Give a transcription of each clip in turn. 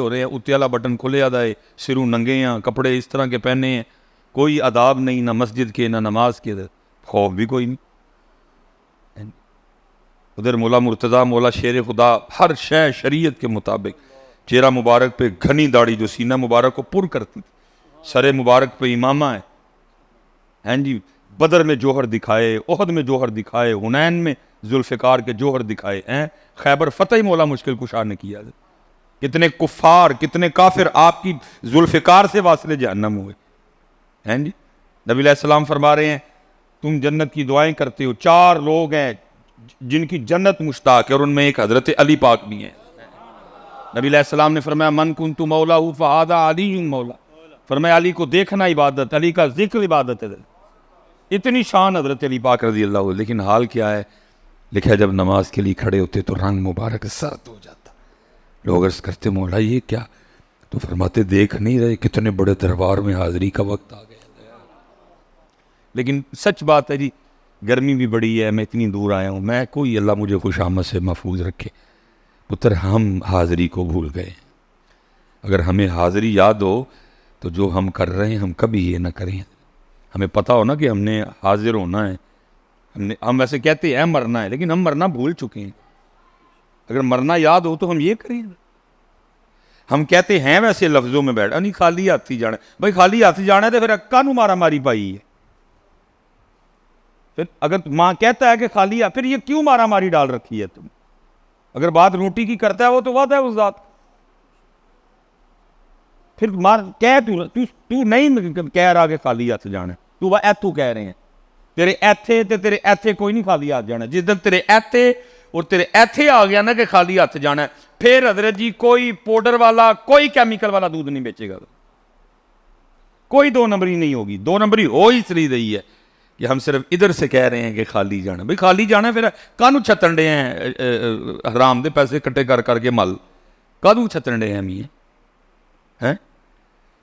ہو رہے ہیں, اتنے والا بٹن کھلے آدھا ہے, سروں ننگے ہیں, کپڑے اس طرح کے پہنے ہیں, کوئی آداب نہیں, نہ مسجد کے نہ نماز کے, خوف بھی کوئی نہیں. ادھر مولا مرتضیٰ, مولا شیر خدا, ہر شے شریعت کے مطابق, چہرہ مبارک پہ گھنی داڑھی جو سینہ مبارک کو پر کرتی تھی, سر مبارک پہ امامہ ہے, ہیں جی, بدر میں جوہر دکھائے, احد میں جوہر دکھائے, حنین میں ذوالفقار کے جوہر دکھائے ہیں, خیبر فتح مولا مشکل کشا نے کیا. کتنے کفار کتنے کافر آپ کی ذوالفقار سے واصل جہنم ہوئے ہیں جی. نبی علیہ السلام فرما رہے ہیں تم جنت کی دعائیں کرتے ہو, 4 لوگ ہیں جن کی جنت مشتاق ہے, اور ان میں ایک حضرت علی پاک بھی ہیں. نبی علیہ السلام نے فرمایا من کنت مولا فہذا علی مولا, فرمایا علی کو دیکھنا عبادت, علی کا ذکر عبادت ہے. اتنی شان حضرت علی پاک رضی اللہ عنہ. لیکن حال کیا ہے, لکھا جب نماز کے لیے کھڑے ہوتے تو رنگ مبارک سرد ہو جاتا. لوگ عرض کرتے مولا یہ کیا, تو فرماتے دیکھ نہیں رہے کتنے بڑے دربار میں حاضری کا وقت آ گیا. لیکن سچ بات ہے جی, گرمی بھی بڑی ہے, میں اتنی دور آیا ہوں, میں کوئی اللہ مجھے خوش آمد سے محفوظ رکھے. پتر ہم حاضری کو بھول گئے. اگر ہمیں حاضری یاد ہو تو جو ہم کر رہے ہیں ہم کبھی یہ نہ کریں. ہمیں پتہ ہو نا کہ ہم نے حاضر ہونا ہے, ہم ویسے کہتے ہیں مرنا ہے, لیکن ہم مرنا بھول چکے ہیں. اگر مرنا یاد ہو تو ہم یہ کریں. ہم کہتے ہیں ویسے لفظوں میں بیٹھا نہیں خالی ہاتھی جانا, بھائی خالی ہاتھی جانا ہے تو پھر کانوں مارا ماری پائی ہے. پھر اگر ماں کہتا ہے کہ خالی پھر یہ کیوں مارا ماری ڈال رکھی ہے تم؟ اگر بات روٹی کی کرتا ہے وہ تو وعدہ ہے اس ذات. پھر تو نہیں کہہ رہا کہ خالی ہاتھ جانا, تو ایتھو کہہ رہے ہیں تیرے ایتھے تے تیرے ایتھے کوئی نہیں خالی ہاتھ جانا. جس دن تیرے ایتھے اور تیرے ایتھے آ گیا نا کہ خالی ہاتھ جانا ہے, پھر حضرت جی کوئی پاؤڈر والا کوئی کیمیکل والا دودھ نہیں بیچے گا, کوئی 2 نمبری نہیں ہوگی. 2 نمبری ہو اس لیے رہی ہے کہ ہم صرف ادھر سے کہہ رہے ہیں کہ خالی جانا. بھائی خالی جانا ہے, پھر کانوں چھتنڈے ہیں حرام دے پیسے کٹے کر کر کے مل, کانوں چھتنڈے ہیں ہم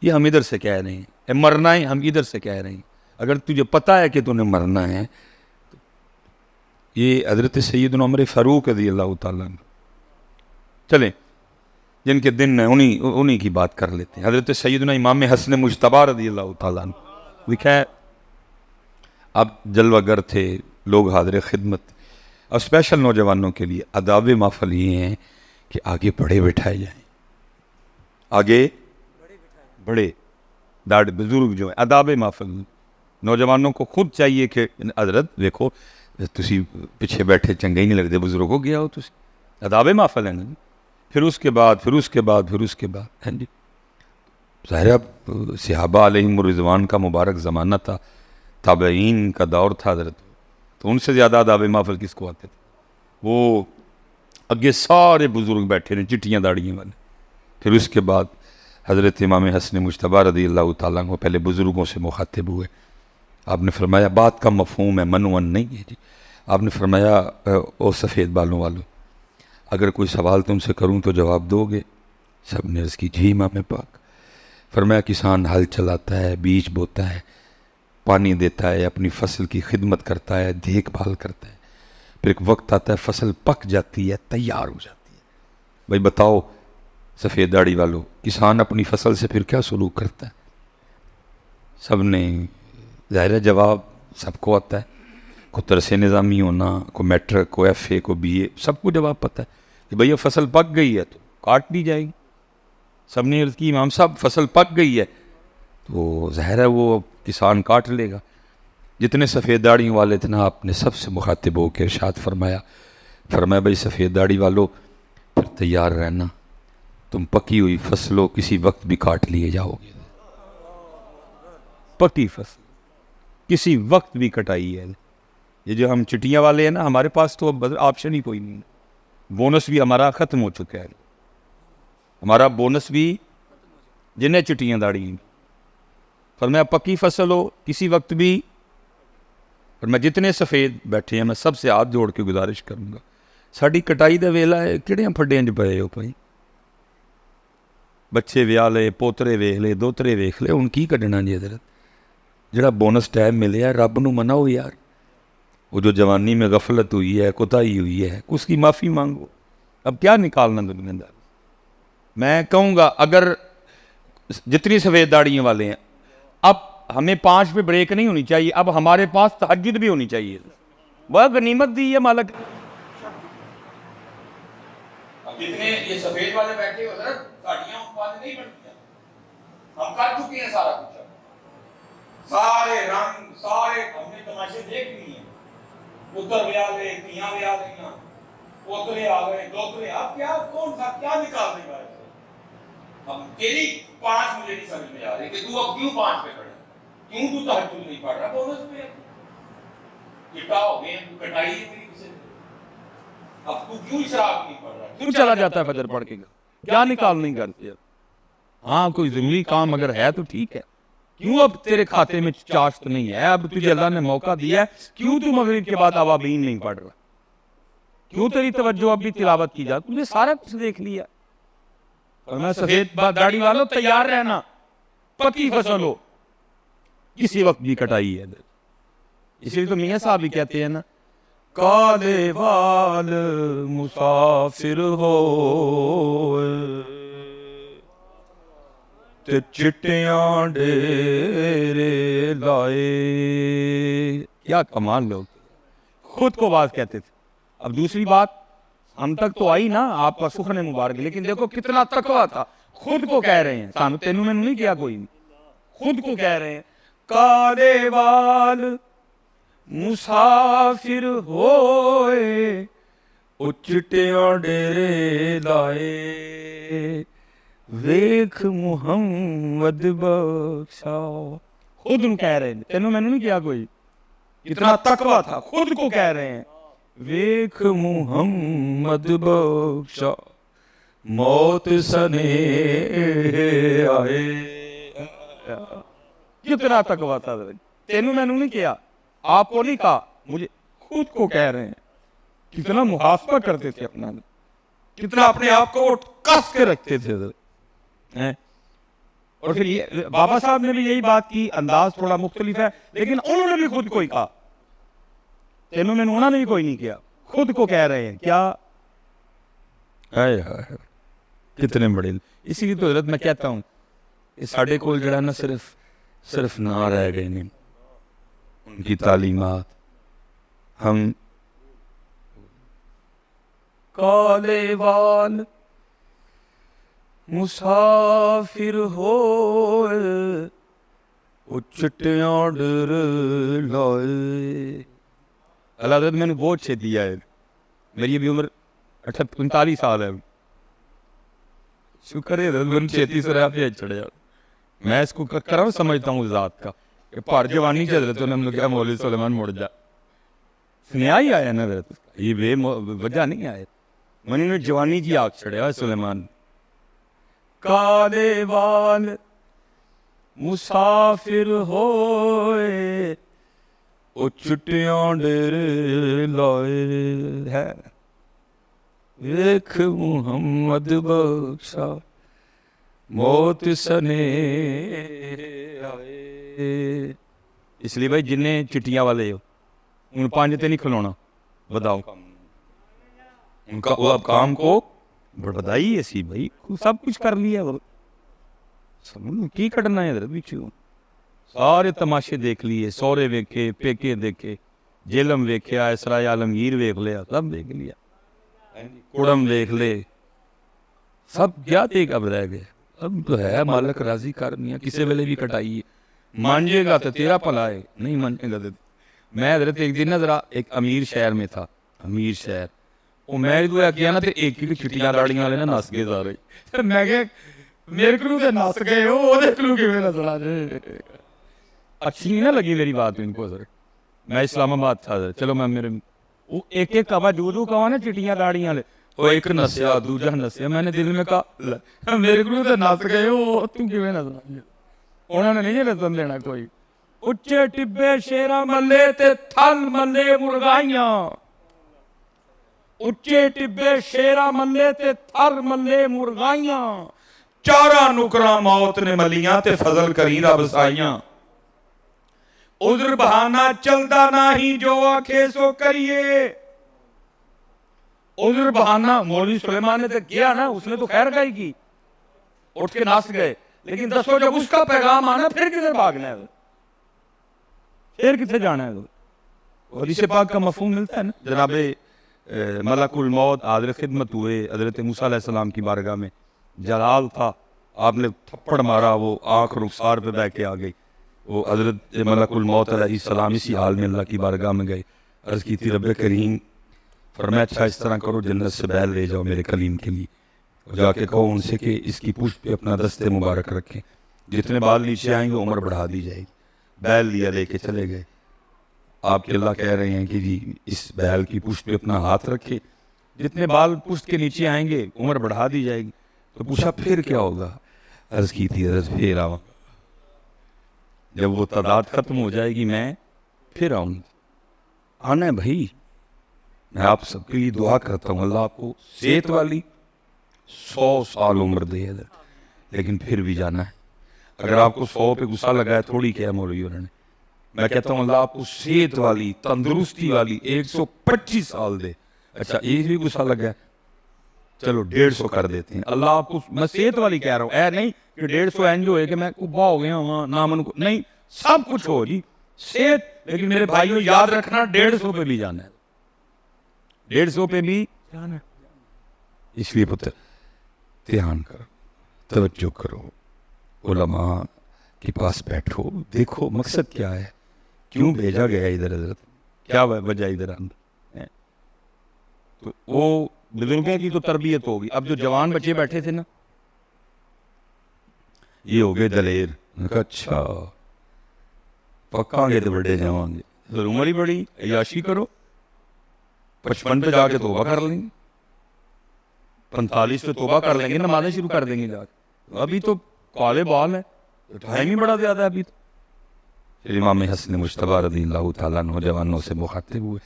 یہ ہم ادھر سے کہہ رہے ہیں. مرنا ہے ہم ادھر سے کہہ رہے ہیں. اگر تجھے پتہ ہے کہ تو نے مرنا ہے, یہ حضرت سیدنا عمر فاروق رضی اللہ تعالیٰ عنہ, چلیں جن کے دن ہیں انہی کی بات کر لیتے ہیں. حضرت سیدنا امام حسن مجتبی رضی اللہ تعالیٰ عنہ, لکھا ہے اب جلوہ گر تھے, لوگ حاضر خدمت, اور اسپیشل نوجوانوں کے لیے آداب محفل یہ ہیں کہ آگے بڑے بٹھائے جائیں, آگے بڑے داڑھ بزرگ جو ہیں. آداب محفل نوجوانوں کو خود چاہیے کہ حضرت دیکھو تسی پیچھے بیٹھے چنگے ہی نہیں لگتے, بزرگوں گیا ہو تسی, آداب محفل ہیں نا. پھر اس کے بعد ہیں جی, ظاہر اب صحابہ علیہم الرضوان کا مبارک زمانہ تھا, تابعین کا دور تھا حضرت, تو ان سے زیادہ آداب محفل کس کو آتے تھے. وہ اگے سارے بزرگ بیٹھے نے چٹیاں داڑیاں والے. پھر اس کے بعد حضرت امام حسن مجتبی رضی اللہ تعالیٰ عنہ پہلے بزرگوں سے مخاطب ہوئے. آپ نے فرمایا بات کا مفہوم ہے, منون نہیں ہے جی. آپ نے فرمایا او سفید بالوں والوں, اگر کوئی سوال تم سے کروں تو جواب دو گے؟ سب نے عرض کی جی امام پاک. فرمایا کسان ہل چلاتا ہے, بیج بوتا ہے, پانی دیتا ہے, اپنی فصل کی خدمت کرتا ہے, دیکھ بھال کرتا ہے, پھر ایک وقت آتا ہے فصل پک جاتی ہے, تیار ہو جاتی ہے. بھائی بتاؤ سفید داڑھی والوں, کسان اپنی فصل سے پھر کیا سلوک کرتا ہے؟ سب نے ظاہر جواب سب کو آتا ہے, کو ترس نظامی ہونا, کو میٹرک, کو ایف اے, کو بی اے, سب کو جواب پتہ ہے کہ بھئی یہ فصل پک گئی ہے تو کاٹ لی جائے گی. سب نے عرض کی امام صاحب فصل پک گئی ہے تو ظاہر ہے وہ کسان کاٹ لے گا. جتنے سفید داڑھی والے تھے نا, آپ نے سب سے مخاطب ہو کے ارشاد فرمایا بھئی سفید داڑھی والو پھر تیار رہنا, تم پکی ہوئی فصلوں کسی وقت بھی کاٹ لیے جاؤ گے. پکی فصل کسی وقت بھی کٹائی ہے. یہ جو ہم چٹیاں والے ہیں نا, ہمارے پاس تو اب آپشن ہی کوئی نہیں. بونس بھی ہمارا ختم ہو چکا ہے. ہمارا بونس بھی جنہیں چٹیاں داڑی ہیں. فرمایا پکی فصل ہو کسی وقت بھی. اور میں جتنے سفید بیٹھے ہیں میں سب سے ہاتھ جوڑ کے گزارش کروں گا, ساڑی کٹائی دا ویلا ہے, کہڑے پھڈیاں چ پئے ہو پائی. بچے ویاہ لے, پوترے ویکھ لے, دوترے ویکھ لے, ان کی کڈنا جی حضرت. جڑا بونس ٹائم ملے ہے رب نو مناؤ یار. وہ جو جوانی میں غفلت ہوئی ہے, کوتاہی ہوئی ہے, اس کی معافی مانگو. اب کیا نکالنا دنیا دار, میں کہوں گا اگر جتنی سفید داڑیوں والے ہیں اب ہمیں 5 پہ بریک نہیں ہونی چاہیے, اب ہمارے پاس تہجد بھی ہونی چاہیے. بہت غنیمت دی ہے مالک. اب جتنے یہ سفید والے بیٹھے ہو نا گاڑیاں بند نہیں بنتی, ہم کر چکے ہیں سارا کچھ, سارے رنگ سارے ہم نے تماشے دیکھ لیے ہیں. ادھر بھی آ گئے, تیاں بھی آ گئی, پوترے آ گئے, دوترے, اب کیا کون سا کیا نکالنے والے. اب تیری 5 مجھے نہیں سمجھ میں آ رہی کہ تو اب کیوں 5 پہ کھڑا, کیوں تو تہجد نہیں پڑھ رہا بونس پہ چٹا ہو گئے, کٹائی ہے تیری سے, اب تو کیوں اشراق نہیں پڑھ رہا, کیوں چلا جاتا ہے فجر پڑھ کے, کیا نکال نہیں کرتے. ہاں کوئی ضروری کام اگر ہے تو ٹھیک ہے, کیوں اب تیرے کھاتے میں چاشت نہیں ہے, اب تجھے اللہ نے موقع دیا ہے, کیوں تو مغرب کے بعد اوابین نہیں پڑھ رہا, کیوں تیری توجہ اب بھی تلاوت کی جاتی, تجھے سارا کچھ دیکھ لیا. اور میں سفید داڑھی والوں تیار رہنا, پکی فصل ہو کسی وقت بھی کٹائی ہے. اس لیے تو میاں صاحب بھی کہتے ہیں نا, کالے وال مسافر ہو تے چٹیاں ڈیرے لائے. کیا کمال لوگ, خود کو باز کہتے تھے. اب دوسری بات ہم تک تو آئی نا آپ کا سخن مبارک, لیکن دیکھو کتنا تقویٰ تھا. خود کو کہہ رہے ہیں, سانو تینوں میں نہیں کیا کوئی, خود کو کہہ رہے ہیں کالے وال مسافر ہوئے او چٹیاں ڈیرے لائے, ویکھ محمد بخشا. خود ان کہہ رہے ہیں, تینوں میں نہیں کیا کوئی, کتنا تقویٰ تھا. خود کو کہہ رہے ہیں ویکھ محمد بخشا, موت سنے آئے. کتنا تقویٰ تھا, تینوں میں نہیں کیا, آپ کو نہیں کہا, مجھے خود کو کہہ رہے ہیں. کتنا محاسبہ کرتے تھے اپنا, کتنا اپنے آپ کو کس کے رکھتے تھے. اور پھر یہ بابا صاحب نے بھی یہی بات کی, انداز تھوڑا مختلف ہے لیکن انہوں نے بھی خود کو ہی کہا. تینوں میں انہوں نے بھی کوئی نہیں کیا, خود کو کہہ رہے ہیں. کیا کتنے بڑے. اسی لیے تو حضرت میں کہتا ہوں ساڑھے کول جڑا نا صرف نہ رہ گئے نہیں, ان کی تعلیمات. ہم کالے وال مسافر ہوئے او چٹیاں ڈر لائے. اللہ حضرت میں نے بہت چھے دیا ہے, میری ابھی عمر 45 سال ہے. شکر ہے حضرت میں 36 رہا پہ چڑھے. میں اس کو کروں سمجھتا ہوں ذات کا کہ پار جوانی چل رہے تو نے ہم نے کہا مولوی سلیمان مڑ جا. سنیا ہی آیا نا حضرت, یہ بے وجہ نہیں آئے, منی نے جوانی کی آگ چڑھے ہوئے سلیمان. کالے وال مسافر ہوئے او چٹیاں ڈیرے لائے ہے, ویکھ محمد بخشا موت سنے آئے. اس لیے بھائی جنہیں چٹیاں والے ہو ان 5 تے نہیں کھلونا, بتاؤ ان کا اب کام کو بڑھائی ایسی بھائی سب کچھ کر لیا, کی کٹنا ہے ادھر پیچھے. سارے تماشے دیکھ لیے, سورے ویکھے, پیکے دیکھے, جیلم ویکھیا, اسرائے عالمگیر ویکھ لیا, سب دیکھ لیا, کوڑم دیکھ لے, سب کیا دیکھ اب رہ گئے. اب تو ہے مالک راضی کر میاں, کسی ویلے بھی کٹائیے, مانجے گا تو تیرا پلا ہے, نہیں مانجے گا تو. میں حضرت ایک دن نا ذرا ایک امیر شہر میں تھا, امیر شہر, وہ میں دعا کیا نا تے ایک ہی چٹیاں داڑیاں والے نا نس گئے سارے. میں کہ میرے کو تے نس گئے ہو دیکھ لو کہ میرا سنا جے. اچھی نہیں نہ لگی میری بات ان کو. سر میں اسلام آباد تھا, چلو میں میرے وہ ایک کہا جو کہا نا چٹیاں داڑیاں والے, وہ ایک نسیا دوجا نسیا. میں نے دل میں کہا میرے کو تے نس گئے ہو تم کیویں نہ سنا. انہوں نے نہیں نسن دینا کوئی. اچے ٹبے شیراں ملے تے تھل ملے مرغائیاں, اچے ٹبے شیراں ملے تے تھر ملے مرغائیاں, چارہ نکراں موت نے ملیاں تے فضل کری رب سائیاں. عذر بہانہ چلدا نہیں جو آکھے سو کریے. عذر بہانہ مولوی سلیمان نے تو کیا نا, اس نے تو خیر گائی کی. اٹھ کے ناچ گئے، لیکن دسو جب اس کا پیغام آنا پھر کدھر بھاگنا ہے، پھر کتنے جانا ہے؟ حدیث پاک کا مفہوم ملتا ہے نا. جناب ملک الموت حاضر خدمت ہوئے حضرت موسیٰ علیہ السلام کی بارگاہ میں، جلال تھا، آپ نے تھپڑ مارا، وہ آنکھ رخسار پہ بہ کے آ گئی. وہ حضرت ملک الموت علیہ السلام اسی حال میں اللہ کی بارگاہ میں گئے، عرض کی تھی رب کریم فرمایا اچھا اس طرح کرو جنت سے بیل لے جاؤ میرے کلیم کے لیے، اور جا کے کہو ان سے کہ اس کی پشت پہ اپنا دست مبارک رکھیں، جتنے بال نیچے آئیں گے عمر بڑھا دی جائے گی. بیل لیا، لے کے چلے گئے. آپ کے اللہ کہہ رہے ہیں کہ جی اس بیل کی پشت پہ اپنا ہاتھ رکھے، جتنے بال پشت کے نیچے آئیں گے عمر بڑھا دی جائے گی. تو پوچھا پھر کیا ہوگا؟ عرض کی تھی حضرت پھر آؤں، جب وہ تعداد ختم ہو جائے گی میں پھر آؤں. آنا ہے بھائی. میں آپ سب کے لیے دعا کرتا ہوں اللہ آپ کو صحت والی 100 سال عمر دے حضرت، لیکن پھر بھی جانا ہے. اگر آپ کو 100 پہ غصہ لگا ہے تھوڑی کیا مولوی انہوں نے، میں کہتا ہوں اللہ آپ کو صحت والی تندرستی والی 125 سال دے. اچھا ایک بھی غصہ لگا ہے، چلو 150 کر دیتے ہیں. اللہ آپ کو، میں صحت والی کہہ رہا ہوں، اے نہیں کہ 150 اینج ہوئے کہ میں کبا ہو گیا ہوں نامن کو، نہیں سب کچھ ہو جی صحت. لیکن میرے بھائیوں یاد رکھنا 150 پہ بھی جانا ہے، 150 پہ بھی جانا ہے. اس لیے پتر دھیان کرو، توجہ کرو، علماء کے پاس بیٹھو، دیکھو مقصد کیا ہے، کیوں بھیجا گیا ادھر، حضرت کیا وجہ ادھر آنا. تو وہ بزرگوں کی تو تربیت ہوگی. اب جو جوان بچے بیٹھے تھے نا یہ ہو گئے دلیر. اچھا پکا گے تو بڑے جوان گے، تو عمر ہی بڑی، عیاشی کرو، 55 پہ جا کے توبہ کر لیں گے، 45 پہ توبہ کر لیں گے، نمازیں شروع کر دیں گے جا کے. ابھی تو کالے بال ہے، ٹائم ہی بڑا زیادہ ہے ابھی تو. پھر امام حسن مجتبی رضی اللہ تعالیٰ عنہ جوانوں سے مخاطب ہوئے،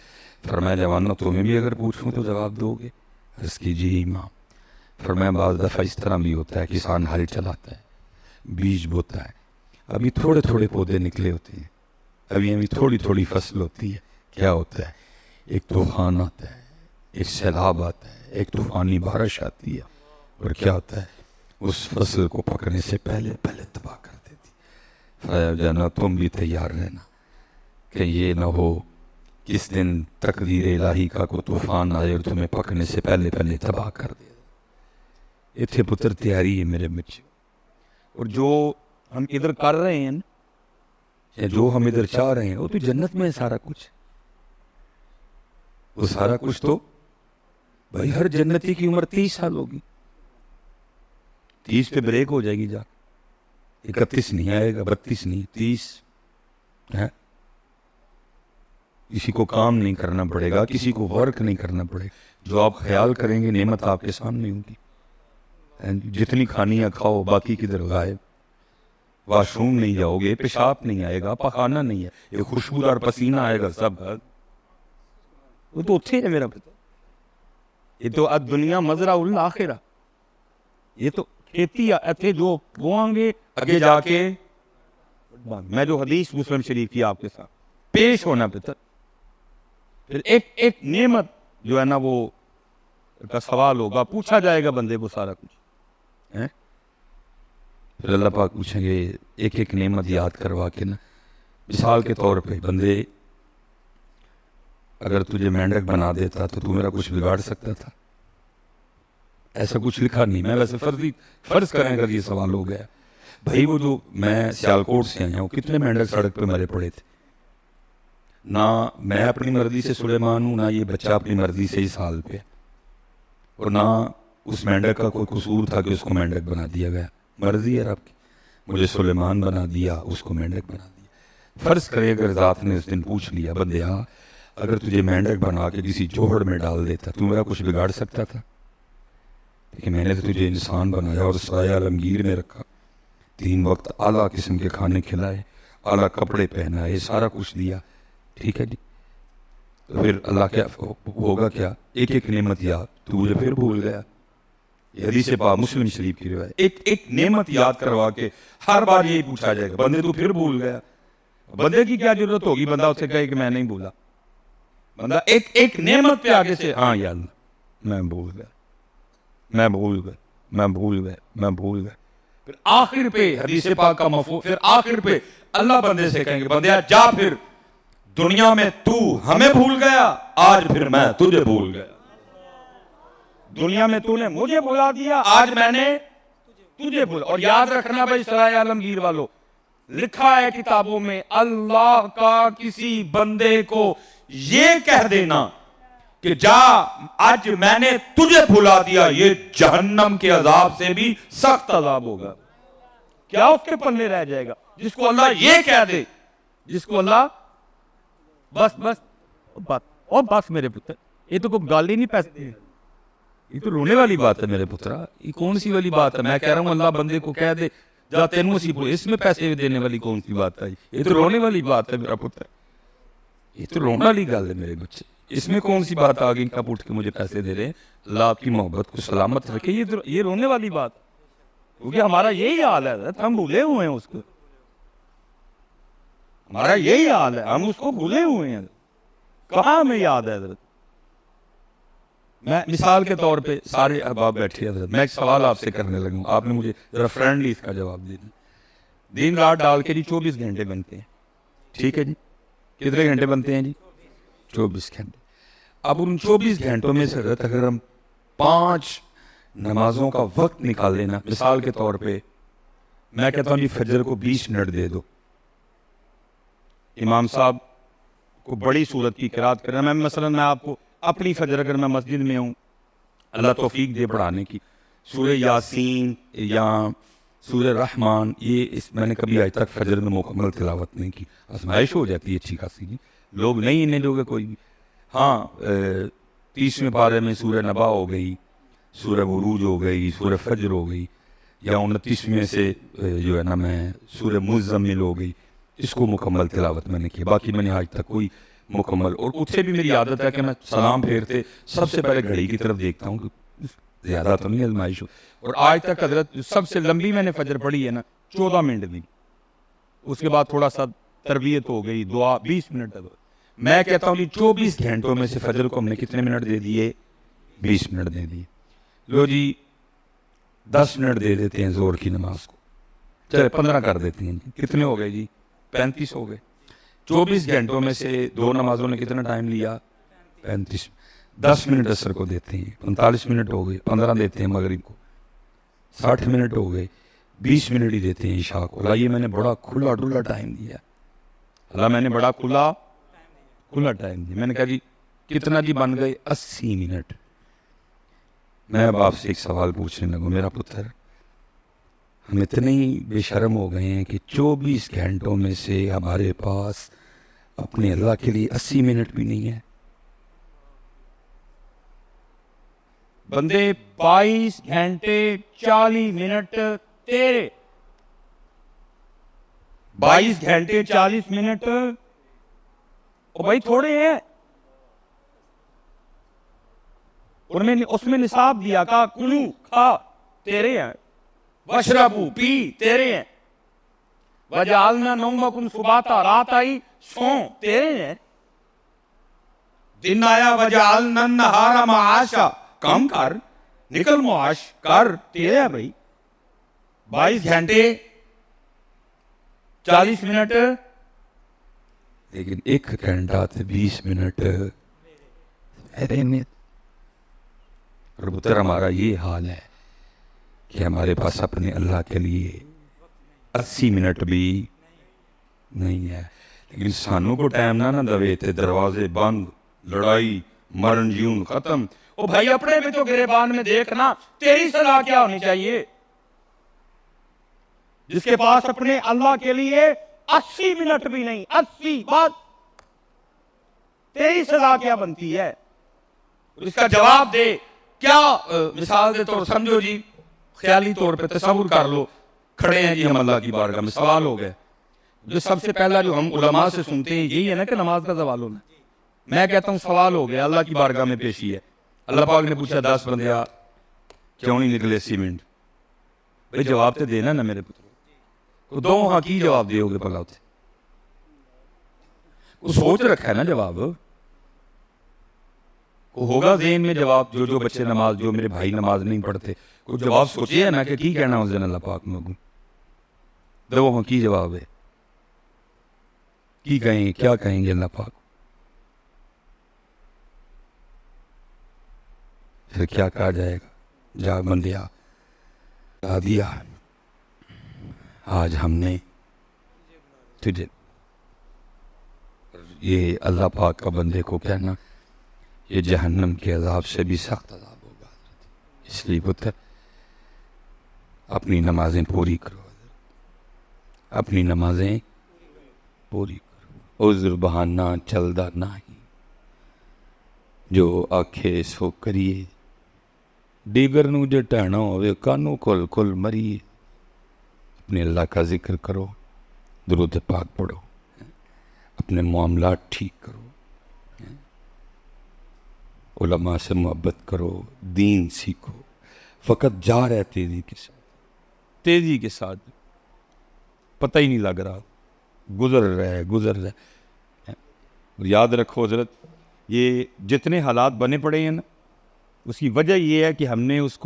فرمایا جوانوں تمہیں بھی اگر پوچھوں تو جواب دو گے؟ عرض کی جی امام. فرمایا بعض دفعہ اس طرح بھی ہوتا ہے کسان ہل چلاتا ہے، بیج بوتا ہے، ابھی تھوڑے تھوڑے پودے نکلے ہوتے ہیں، ابھی تھوڑی تھوڑی فصل ہوتی ہے. کیا ہوتا ہے؟ ایک طوفان آتا ہے، ایک سیلاب آتا ہے، ایک طوفانی بارش آتی ہے، اور کیا ہوتا ہے اس فصل کو پکنے سے پہلے تباہ کر دیتی. فرمایا جانا تم بھی تیار رہنا کہ یہ نہ ہو کس دن تقدیر الہی کا کوئی طوفان آئے اور تمہیں پکنے سے پہلے تباہ کر دے. اتھے پتر تیاری ہے میرے بچے. اور جو ہم ادھر کر رہے ہیں یا جو ہم ادھر چاہ رہے ہیں وہ تو جنت میں ہے سارا کچھ. وہ سارا کچھ تو بھائی ہر جنتی کی عمر 30 سال ہوگی، 30 پہ بریک ہو جائے گی، جا 31 نہیں آئے گا، 32 نہیں، 30 ہے. کسی کو کام نہیں کرنا پڑے گا، کسی کو ورک نہیں کرنا پڑے گا، جو آپ خیال کریں گے نعمت آپ کے سامنے ہوگی. جتنی کھانیاں کھاؤ باقی کدھر غائب. واش روم نہیں جاؤ گے، پیشاب نہیں آئے گا، پخانہ نہیں ہے، یہ خوشبودار پسینہ آئے گا سب. وہ تو اتھے ہے میرا پتہ. یہ تو دنیا مزرعہ الآخرہ، یہ تو کھیتی اتھے جو بوئیں گے آگے جا کے. میں جو حدیث مسلم شریف کی آپ کے ساتھ پیش ہونا پتر، پھر ایک نعمت جو ہے نا وہ کا سوال ہوگا، پوچھا جائے گا بندے کو سارا کچھ. پھر اللہ پاک پوچھیں گے ایک ایک نعمت یاد کروا کے نا. مثال کے طور پہ بندے اگر تجھے مینڈک بنا دیتا تو میرا کچھ بگاڑ سکتا تھا؟ ایسا کچھ لکھا نہیں. میں ویسے فرض کریں اگر یہ سوال ہو گیا بھائی، وہ جو میں سیالکوٹ سے آیا ہوں کتنے مینڈک سڑک پہ مرے پڑے تھے. نہ میں اپنی مرضی سے سلیمان ہوں، نہ یہ بچہ اپنی مرضی سے اس حال پہ، اور نہ اس مینڈک کا کوئی قصور تھا کہ اس کو مینڈک بنا دیا گیا. مرضی ہے آپ کی، مجھے سلیمان بنا دیا، اس کو مینڈک بنا دیا. فرض کرے اگر ذات نے اس دن پوچھ لیا بندے ہاں اگر تجھے مینڈک بنا کے کسی جوہڑ میں ڈال دیتا تو میرا کچھ بگاڑ سکتا تھا؟ کہ میں نے تو تجھے انسان بنایا اور سایہ عالمگیر میں رکھا، 3 وقت اعلیٰ قسم کے کھانے کھلائے، اعلیٰ کپڑے پہنائے، سارا کچھ دیا، ٹھیک ہے جی. تو پھر اللہ کیا ہوگا؟ کیا ایک ایک نعمت یاد، تو مجھے پھر بھول گیا. یہ حدیث پاک مسلم شریف کی روایت. ایک نعمت یاد کروا کے ہر بار یہی پوچھا جائے گا بندے تو پھر بھول گیا. بندے کی کیا ضرورت ہوگی بندہ اسے کہے کہ میں نہیں بھولا. بندہ ایک نعمت پہ آگے سے ہاں یا اللہ میں بھول گیا، میں بھول گیا، میں بھول گیا، میں بھول گیا. پھر آخر پہ حدیث پاک کا مفہوم، پھر آخر پہ اللہ بندے سے کہیں گے بندیا جا پھر، دنیا میں تو ہمیں بھول گیا، آج پھر میں تجھے بھول گیا۔ دنیا میں تو نے مجھے بھلا دیا، آج میں نے تجھے بھولا۔ اور یاد رکھنا بھائی سرائے عالمگیر والوں، لکھا ہے کتابوں میں اللہ کا کسی بندے کو یہ کہہ دینا کہ جا آج میں نے تجھے بھلا دیا، یہ جہنم کے عذاب سے بھی سخت عذاب ہوگا۔ کیا اس کے پلے رہ جائے گا جس کو اللہ یہ کہہ دے، جس کو اللہ بس میرے پتر، یہ تو کوئی گال ہی نہیں، پیسے یہ تو رونے والی بات ہے میرے پترا، یہ کون سی والی بات ہے؟ میں کہہ رہا ہوں اللہ بندے کو کہہ دے جا تینوں سی بھول، اس میں پیسے دینے والی کون سی بات ہے؟ یہ تو رونے والی بات ہے میرا پتر، یہ تو رونے والی گل ہے میرے بچے، اس میں کون سی بات آ گئی کب اٹھ کے مجھے پیسے دے رہے ہیں؟ اللہ آپ کی محبت کو سلامت رکھے، یہ رونے والی بات، کیونکہ ہمارا یہی حال ہے، ہم بھولے ہوئے ہیں اس کو، ہمارا یہی حال ہے، ہم اس کو بھولے ہوئے ہیں، کہاں ہمیں یاد ہے حضرت؟ میں مثال کے طور پہ سارے احباب بیٹھے حضرت، میں ایک سوال آپ سے کرنے لگا ہوں، آپ نے مجھے ذرا فرینڈلی اس کا جواب دینا۔ دن رات ڈال کے جی 24 گھنٹے بنتے ہیں، ٹھیک ہے جی، کتنے گھنٹے بنتے ہیں جی؟ 24 گھنٹے۔ اب ان 24 گھنٹوں میں سے حضرت اگر ہم 5 نمازوں کا وقت نکال لینا، مثال کے طور پہ میں کہتا ہوں جی فجر کو 20 منٹ دے دو، امام صاحب کو بڑی صورت کی قرات کرنا، میں مثلا میں آپ کو اپنی فجر اگر میں مسجد میں ہوں، اللہ توفیق دے پڑھانے کی، سورہ یاسین یا سورہ رحمان، یہ میں نے کبھی آج تک فجر میں مکمل تلاوت نہیں کی، آزمائش ہو جاتی ہے اچھی خاصی جی، لوگ نہیں انہیں لوگ کوئی بھی، ہاں 30ویں پارے میں سورہ نبا ہو گئی، سورہ بروج ہو گئی، سورہ فجر ہو گئی، یا 29ویں سے جو ہے نا میں سورہ مزمل ہو گئی، اس کو مکمل تلاوت میں نے کی، باقی میں نے آج تک کوئی مکمل، اور اس سے بھی میری عادت ہے کہ میں سلام پھیرتے سب سے پہلے گھڑی کی طرف دیکھتا ہوں کہ زیادہ تو نہیں آزمائش ہو، اور آج تک حضرت سب سے لمبی میں نے فجر پڑھی ہے نا 14 منٹ دی، اس کے بعد تھوڑا سا تربیت ہو گئی، دعا 20 منٹ ہے، میں کہتا ہوں 24 گھنٹوں میں سے فجر کو ہم نے کتنے منٹ دے دیے؟ 20 منٹ دے دیے، لو جی 10 منٹ دے دیتے ہیں زور کی نماز کو، چلے 15 کر دیتے ہیں، کتنے ہو گئے جی؟ 35 ہو گئے۔ 24 گھنٹوں میں سے 2 نمازوں نے کتنا ٹائم لیا؟ 35۔ 10 منٹ عصر کو دیتے ہیں، 45 منٹ ہو گئے، 15 دیتے ہیں مغرب کو، 60 منٹ ہو گئے، 20 منٹ ہی دیتے ہیں عشاء کو۔ اللہ یہ میں نے بڑا کھلا ڈلا ٹائم دیا، اللہ میں نے بڑا کھلا ٹائم دیا، میں نے کہا جی کتنا جی بن گئے؟ 80 منٹ۔ میں اب آپ سے ایک سوال پوچھنے لگوں میرا پتر، ہم اتنے ہی بے شرم ہو گئے ہیں کہ 24 گھنٹوں میں سے ہمارے پاس اپنے اللہ کے لیے 80 منٹ بھی نہیں ہے۔ بندے 22 گھنٹے 40 منٹ تیرے، 22 گھنٹے 40 منٹ، او بھائی تھوڑے ہیں، اس میں نصاب دیا، کہا کلو کھا تیرے ہیں، وشربو پی تیرے ہیں، وجعلنا نومکم سباتا رات آئی سو تیرے ہیں، دن آیا وجعلنا النہار معاشا کم کر، نکل معاش کر، تیرے ہیں بھائی۔ 22 گھنٹے 40 منٹ، لیکن 1 گھنٹہ 20 منٹ اور پتر ہمارا یہ حال ہے کہ ہمارے پاس اپنے اللہ کے لیے 80 منٹ بھی نہیں ہے، لیکن سانوں کو ٹائم نہ دوے تے دروازے بند، لڑائی مرن جیون ختم۔ او بھائی اپنے بھی تو گریبان میں دیکھنا تیری سزا کیا ہونی چاہیے، جس کے پاس اپنے اللہ کے لیے 80 منٹ بھی نہیں، 80 بات، تیری سزا کیا بنتی ہے؟ اس کا جواب دے کیا؟ مثال دے طور سمجھو جی، خیالی طور پہ تصور کر لو، کھڑے ہیں جی ہم اللہ کی بارگاہ میں، سوال ہو گئے، جو سب سے پہلا جو ہم علماء سے سنتے ہیں یہی ہے نا کہ نماز کا سوال ہونا، میں کہتا ہوں سوال ہو گیا، اللہ کی بارگاہ میں پیشی ہے، اللہ پاک نے پوچھا 10 بندیا کیوں نہیں نکلے 80 منٹ؟ بھئی جواب تے دینا نا میرے پتر، دو ہاں کی جواب دیو گے پگا ہوتے، وہ سوچ رکھا ہے نا جواب، ہوگا ذہن میں جواب، جو بچے نماز، جو میرے بھائی نماز نہیں پڑھتے، کوئی جواب سوچے نا کہ کی کہنا اس دن اللہ پاک میں دو کی جواب ہے، کی کہیں، کیا کہیں گے اللہ پاک؟ پھر کیا کہا جائے گا؟ جا بندیا بتا دیا، آج ہم نے تجھے، یہ اللہ پاک کا بندے کو کہنا یہ جہنم کے عذاب سے بھی سخت عذاب ہوگا، اس لیے پتر اپنی نمازیں پوری کرو، اپنی نمازیں پوری کرو، عذر بہانہ چلدا نہیں، جو آکھے سو کریے، دیگر نو جے ٹہنا ہوئے کانوں کل کل مریے، اپنے اللہ کا ذکر کرو، درود پاک پڑھو، اپنے معاملات ٹھیک کرو، علماء سے محبت کرو، دین سیکھو، فقط جا رہے تیزی کے ساتھ پتہ ہی نہیں لگ رہا، گزر رہے۔ اور یاد رکھو حضرت، یہ جتنے حالات بنے پڑے ہیں نا، اس کی وجہ یہ ہے کہ ہم نے اس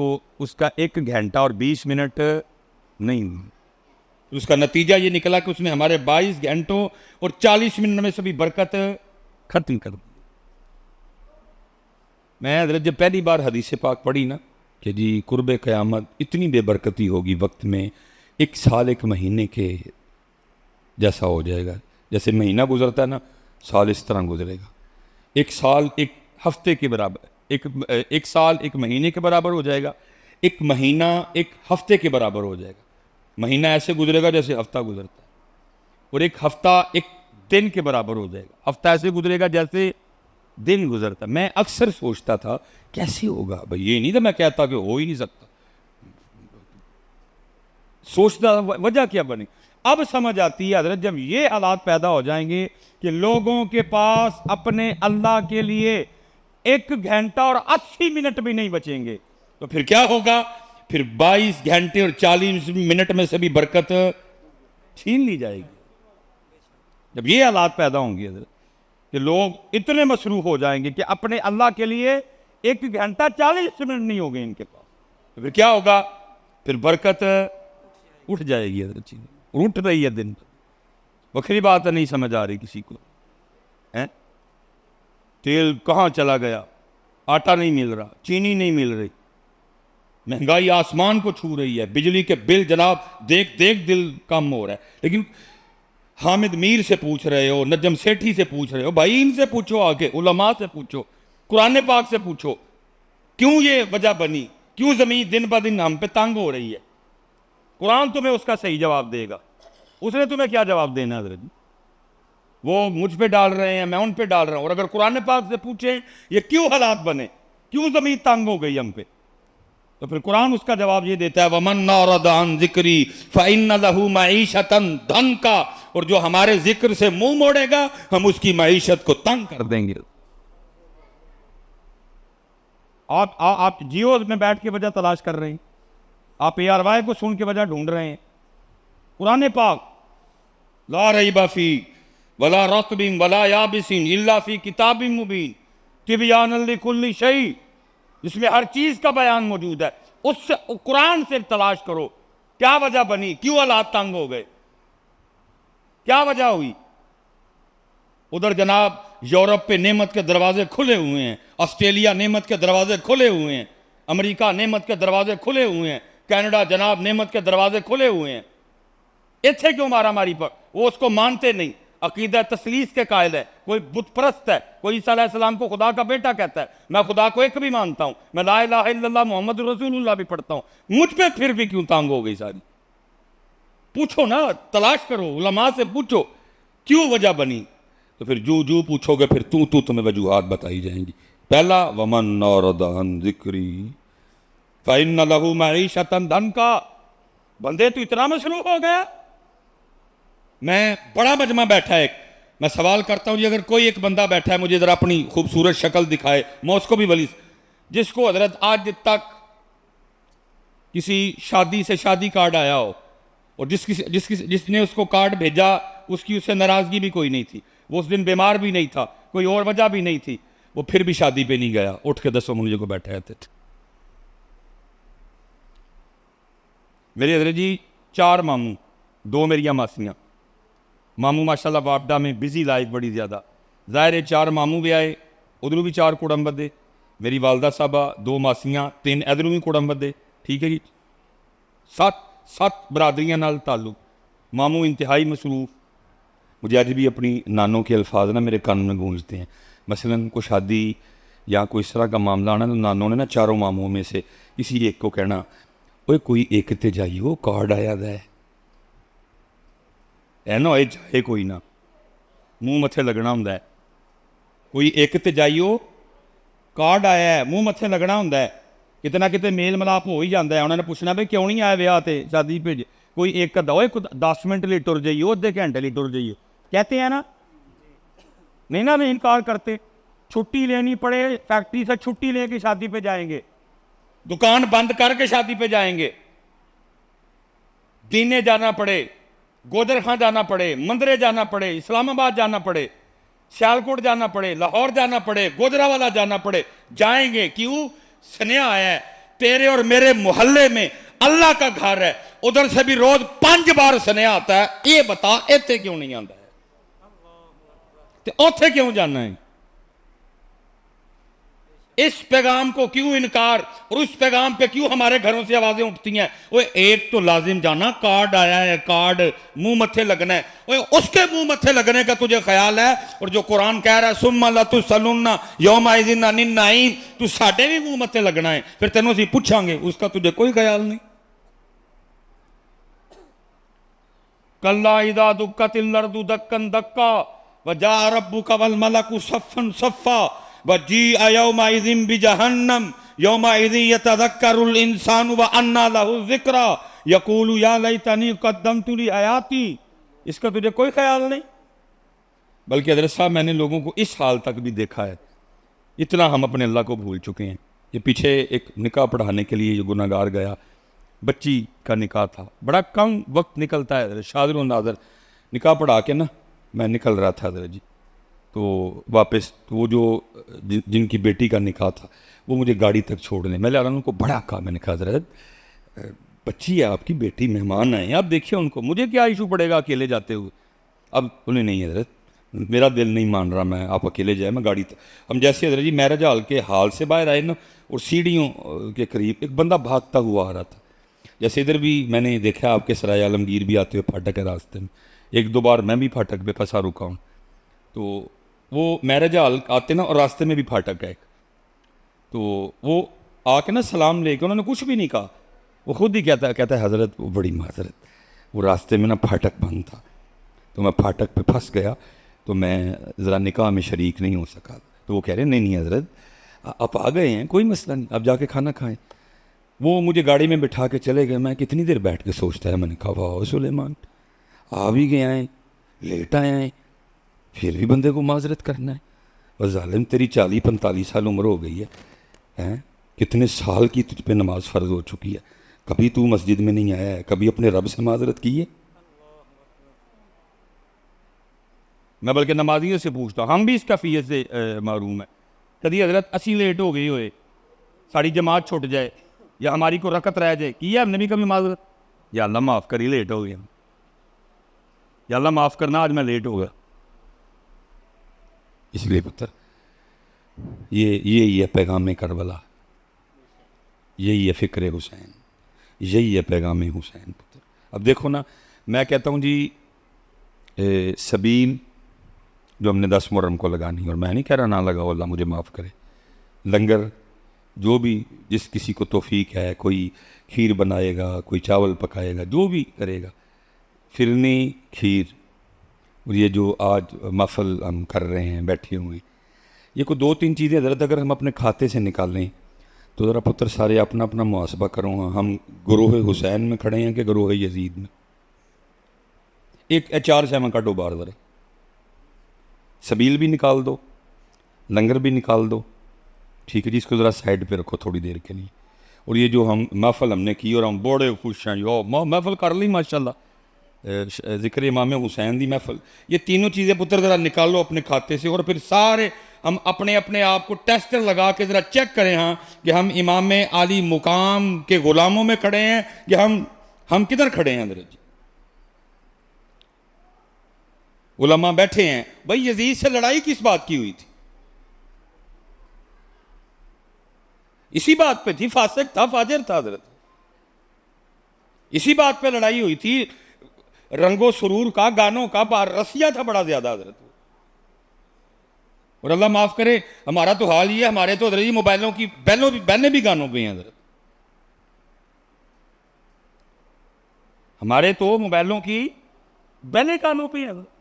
کا 1 گھنٹہ اور 20 منٹ نہیں، اس کا نتیجہ یہ نکلا کہ اس نے ہمارے 22 گھنٹوں اور 40 منٹ میں سے بھی برکت ختم کر دی۔ میں حضرت جب پہلی بار حدیث پاک پڑھی نا کہ جی قرب قیامت اتنی بے برکتی ہوگی وقت میں، 1 سال 1 مہینے کے جیسا ہو جائے گا، جیسے مہینہ گزرتا ہے نا، سال اس طرح گزرے گا، 1 سال 1 ہفتے کے برابر، 1 سال 1 مہینے کے برابر ہو جائے گا، 1 مہینہ 1 ہفتے کے برابر ہو جائے گا۔ مہینہ ایسے گزرے گا جیسے ہفتہ گزرتا ہے، اور 1 ہفتہ 1 دن کے برابر ہو جائے گا، ہفتہ ایسے گزرے گا جیسے دن گزرتا۔ میں اکثر سوچتا تھا کیسے ہوگا بھائی، یہ نہیں تھا میں کہتا کہ ہو ہی نہیں سکتا، سوچتا وجہ کیا بنی۔ اب سمجھ آتی ہے حضرت، جب یہ حالات پیدا ہو جائیں گے کہ لوگوں کے پاس اپنے اللہ کے لیے 1 گھنٹہ اور 80 منٹ بھی نہیں بچیں گے، تو پھر کیا ہوگا؟ پھر 22 گھنٹے اور 40 منٹ میں سے بھی برکت چھین لی جائے گی۔ جب یہ حالات پیدا ہوں گے حضرت کہ لوگ اتنے مصروف ہو جائیں گے کہ اپنے اللہ کے لیے 1 گھنٹہ 40 منٹ نہیں ہوگے ان کے پاس، تو پھر کیا ہوگا؟ پھر برکت اٹھ جائے گی حضرت، چیزیں اٹھ رہی ہے دن پر۔ وکری بات ہے، نہیں سمجھ آ رہی کسی کو، تیل کہاں چلا گیا، آٹا نہیں مل رہا، چینی نہیں مل رہی، مہنگائی آسمان کو چھو رہی ہے، بجلی کے بل جناب دیکھ دل کم ہو رہا ہے، لیکن حامد میر سے پوچھ رہے ہو، نجم سیٹھی سے پوچھ رہے ہو، بھائی ان سے پوچھو، آگے علماء سے پوچھو، قرآن پاک سے پوچھو، کیوں یہ وجہ بنی، کیوں زمین دن بہ دن ہم پہ تنگ ہو رہی ہے؟ قرآن تمہیں اس کا صحیح جواب دے گا، اس نے تمہیں کیا جواب دینا حضرت؟ وہ مجھ پہ ڈال رہے ہیں، میں ان پہ ڈال رہا ہوں، اور اگر قرآن پاک سے پوچھیں یہ کیوں حالات بنے، کیوں زمین تنگ ہو گئی ہم پہ، تو پھر قرآن اس کا جواب یہ دیتا ہے وَمَنْ أَعْرَضَ عَنْ ذِكْرِي فَإِنَّ لَهُ مَعِيشَةً ضَنْكًا، اور جو ہمارے ذکر سے منہ موڑے گا ہم اس کی معیشت کو تنگ کر دیں گے۔ آپ جیو میں بیٹھ کے وجہ تلاش کر رہے ہیں، آپ ARY کو سن کے وجہ ڈھونڈ رہے ہیں۔ قرآن پاک لا ریب فی ولا رطب ولا یابس الا فی کتاب مبین تبیانا لکل شیء، جس میں ہر چیز کا بیان موجود ہے، اس سے قرآن سے تلاش کرو کیا وجہ بنی، کیوں حالات تنگ ہو گئے، کیا وجہ ہوئی۔ ادھر جناب یورپ پہ نعمت کے دروازے کھلے ہوئے ہیں، آسٹریلیا نعمت کے دروازے کھلے ہوئے ہیں، امریکہ نعمت کے دروازے کھلے ہوئے ہیں، کینیڈا جناب نعمت کے دروازے کھلے ہوئے ہیں۔ اتھے کیوں مارا ماری پر؟ وہ اس کو مانتے نہیں، عقیدہ تثلیث کے قائل ہے، کوئی بت پرست ہے، کوئی عیسیٰ علیہ السلام کو خدا کا بیٹا کہتا ہے، میں خدا کو ایک بھی مانتا ہوں، میں لا الہ الا اللہ محمد رسول اللہ بھی پڑھتا ہوں، مجھ پہ پھر بھی کیوں تانگ ہو گئی ساری؟ پوچھو نا، تلاش کرو، علماء سے پوچھو کیوں وجہ بنی، تو پھر جو پوچھو گے پھر تمہیں وجوہات بتائی جائیں گی۔ پہلا وَمَنْ أَعْرَضَ عَنْ ذِكْرِي فَإِنَّ لَهُ مَعِيشَةً ضَنْكًا، بندے تو اتنا مصروف ہو گیا۔ میں بڑا مجمع بیٹھا ہے، میں سوال کرتا ہوں جی اگر کوئی ایک بندہ بیٹھا ہے مجھے ذرا اپنی خوبصورت شکل دکھائے، میں اس کو بھی ولی، جس کو حضرت آج تک کسی شادی سے شادی کارڈ آیا ہو، اور جس نے اس کو کارڈ بھیجا اس کی اس سے ناراضگی بھی کوئی نہیں تھی، وہ اس دن بیمار بھی نہیں تھا، کوئی اور وجہ بھی نہیں تھی، وہ پھر بھی شادی پہ نہیں گیا. اٹھ کے دسو مجھے کو بیٹھے رہتے تھے. میرے حضرت جی 4 ماموں 2 میری ماسیاں. ماموں ماشاءاللہ وابڈا میں بزی لائف بڑی زیادہ. ظاہر ہے 4 ماموں بھی آئے, ادھروں بھی 4 کڑم بدے. میری والدہ صاحبہ 2 ماسیاں 3 ادھروں بھی کڑم بدے. ٹھیک ہے جی, 7 برادریاں نال تعلق. ماموں انتہائی مصروف. مجھے آج بھی اپنی نانوں کے الفاظ نا میرے کان میں گونجتے ہیں. مثلاً کوئی شادی یا کوئی اس طرح کا معاملہ آنا تو نانوں نے نا 4 ماموں میں سے کسی ایک کو کہنا, اوے کوئی ایک تے جائیو کارڈ آیا دا ہے. نہ ہوئے جائے کوئی نہ, منہ متھے لگنا ہوں ہے. کوئی ایک تے جائیو کارڈ آیا ہے, منہ متھے لگنا ہوں ہے. کتنا کتے میل ملاپ ہو ہی جاتا ہے. انہوں نے پوچھنا بھائی کیوں نہیں آیا ویاہ تے شادی بھیجے. کوئی ایک ادھا ہوئے 10 منٹ لیے ٹر جائیے, ادھے گھنٹے لیے ٹر جائیے, کہتے ہیں نا, نہیں نا میں انکار کرتے. چھٹی لینی پڑے فیکٹری سے چھٹی لے کے شادی پہ جائیں گے, دکان بند کر کے شادی پہ جائیں گے. دینے جانا پڑے, گودر خان جانا پڑے, مندرے جانا پڑے, اسلام آباد جانا پڑے, سیالکوٹ جانا پڑے, لاہور جانا پڑے, گوجرا والا جانا پڑے, جائیں گے. کیوں؟ سنیا آیا ہے تیرے اور میرے محلے میں اللہ کا گھر ہے, ادھر سے بھی روز 5 بار سنیا آتا ہے. یہ بتا ایتھے کیوں نہیں آتا ہے, اوتھے کیوں جانا ہے؟ اس پیغام کو کیوں انکار, اور اس پیغام پہ کیوں ہمارے گھروں سے آوازیں اٹھتی ہیں؟ وہ ایک تو لازم جانا, کارڈ آیا ہے, کارڈ منہ متھے لگنا ہے. وہ اس کے منہ متھے لگنے کا تجھے خیال ہے؟ اور جو قرآن کہہ رہا ہے ثم لتسألن یومئذ عن النعیم, تو ساڈے بھی منہ متھے لگنا ہے, پھر تینوں سے پوچھاں گے, اس کا تجھے کوئی خیال نہیں. کلا اذا دکت الارض دکا دکا وجاء ربک والملک صفا صفا وجیء یومئذ بجہنم یومئذ یتذکر الانسان وانى له الذکری یقول یا لیتنی قدمت لحیاتی. اس کا تجھے کوئی خیال نہیں. بلکہ حضرت صاحب میں نے لوگوں کو اس حال تک بھی دیکھا ہے, اتنا ہم اپنے اللہ کو بھول چکے ہیں. یہ پیچھے ایک نکاح پڑھانے کے لیے جو گناہگار گیا, بچی کا نکاح تھا, بڑا کم وقت نکلتا ہے. شادر و نادر نکاح پڑھا کے نا میں نکل رہا تھا حضرت جی, تو واپس وہ جو جن کی بیٹی کا نکاح تھا وہ مجھے گاڑی تک چھوڑنے, میں ان کو بڑا کہا, میں نے کہا حضرت بچی ہے آپ کی, بیٹی مہمان آئے ہیں, آپ دیکھیں ان کو, مجھے کیا ایشو پڑے گا اکیلے جاتے ہوئے. اب انہیں نہیں حضرت میرا دل نہیں مان رہا, میں آپ اکیلے جائیں, میں گاڑی تک. ہم جیسے حضرت جی میرج ہال کے حال سے باہر آئے نا, اور سیڑھیوں کے قریب ایک بندہ بھاگتا ہوا آ رہا تھا. جیسے ادھر بھی میں نے دیکھا آپ کے سرائے عالمگیر بھی آتے ہوئے پھاٹک کے راستے میں, 1-2 بار میں بھی پھاٹک پہ پھنسا رکا ہوں. تو وہ میرج ہال آتے نا, اور راستے میں بھی پھاٹک ہے ایک, تو وہ آ کے نا سلام لے کے, انہوں نے کچھ بھی نہیں کہا, وہ خود ہی کہتا ہے حضرت وہ بڑی معذرت, وہ راستے میں نا پھاٹک بند تھا, تو میں پھاٹک پہ پھنس گیا, تو میں ذرا نکاح میں شریک نہیں ہو سکا. تو وہ کہہ رہے نہیں حضرت آپ آ گئے ہیں, کوئی مسئلہ نہیں, آپ جا کے کھانا کھائیں. وہ مجھے گاڑی میں بٹھا کے چلے گئے. میں کتنی دیر بیٹھ کے سوچتا ہے, میں نے کہا واہ سلیمان, آ بھی گئے ہیں, لیٹ آئے ہیں, پھر بھی بندے کو معذرت کرنا ہے. اور ظالم تیری 40-45 سال عمر ہو گئی ہے, کتنے سال کی تجھ پہ نماز فرض ہو چکی ہے, کبھی تو مسجد میں نہیں آیا ہے, کبھی اپنے رب سے معذرت کی ہے؟ میں بلکہ نمازیوں سے پوچھتا ہوں, ہم بھی اس کیفیت سے محروم ہیں. کدی حضرت اسی لیٹ ہو گئی ہوئے, ساری جماعت چھوٹ جائے یا ہماری کو رکعت رہ جائے, کی ہے ہم نے بھی کبھی معذرت؟ یا اللہ معاف کری, لیٹ ہو گیا, یا اللہ معاف کرنا آج میں لیٹ ہو گیا. اس لیے پتر یہی ہے پیغام کربلا, یہی ہے فکر حسین, یہی ہے پیغام حسین پتر. اب دیکھو نا, میں کہتا ہوں جی سبیل جو ہم نے 10 محرم کو لگانی, اور میں نہیں کہہ رہا نہ لگاؤ, اللہ مجھے معاف کرے. لنگر جو بھی جس کسی کو توفیق ہے, کوئی کھیر بنائے گا, کوئی چاول پکائے گا, جو بھی کرے گا, فرنی کھیر. اور یہ جو آج محفل ہم کر رہے ہیں بیٹھے ہوئے, یہ کوئی 2-3 چیزیں حضرت اگر ہم اپنے کھاتے سے نکالیں تو ذرا پتر سارے اپنا اپنا محاسبہ کرو. ہم گروہ حسین میں کھڑے ہیں کہ گروہ یزید میں؟ ایک 4 سیمہ کاٹو بار ذرا, سبیل بھی نکال دو, لنگر بھی نکال دو, ٹھیک ہے جی, اس کو ذرا سائڈ پہ رکھو تھوڑی دیر کے لیے. اور یہ جو ہم محفل ہم نے کی, اور ہم بڑے خوش ہیں, یو محفل کر لی ماشاءاللہ, ذکر امام حسین دی محفل, یہ تینوں چیزیں پتر ذرا نکالو اپنے کھاتے سے, اور پھر سارے ہم اپنے اپنے آپ کو ٹیسٹر لگا کے ذرا چیک کریں ہاں کہ ہم امام عالی مقام کے غلاموں میں کھڑے ہیں کہ ہم کدھر کھڑے ہیں حضرت جی. علماء بیٹھے ہیں بھائی یزید سے لڑائی کس بات کی ہوئی تھی؟ اسی بات پہ تھی، فاسق تھا فاجر تھا حضرت، اسی بات پہ لڑائی ہوئی تھی، رنگ و سرور کا، گانوں کا، رسیہ تھا بڑا زیادہ حضرت. اور اللہ معاف کرے ہمارا تو حال یہ ہے، ہمارے تو حضرت موبائلوں کی بیلیں بھی گانوں پہ ہیں حضرت، ہمارے تو موبائلوں کی بیلیں گانوں پہ ہیں حضرت.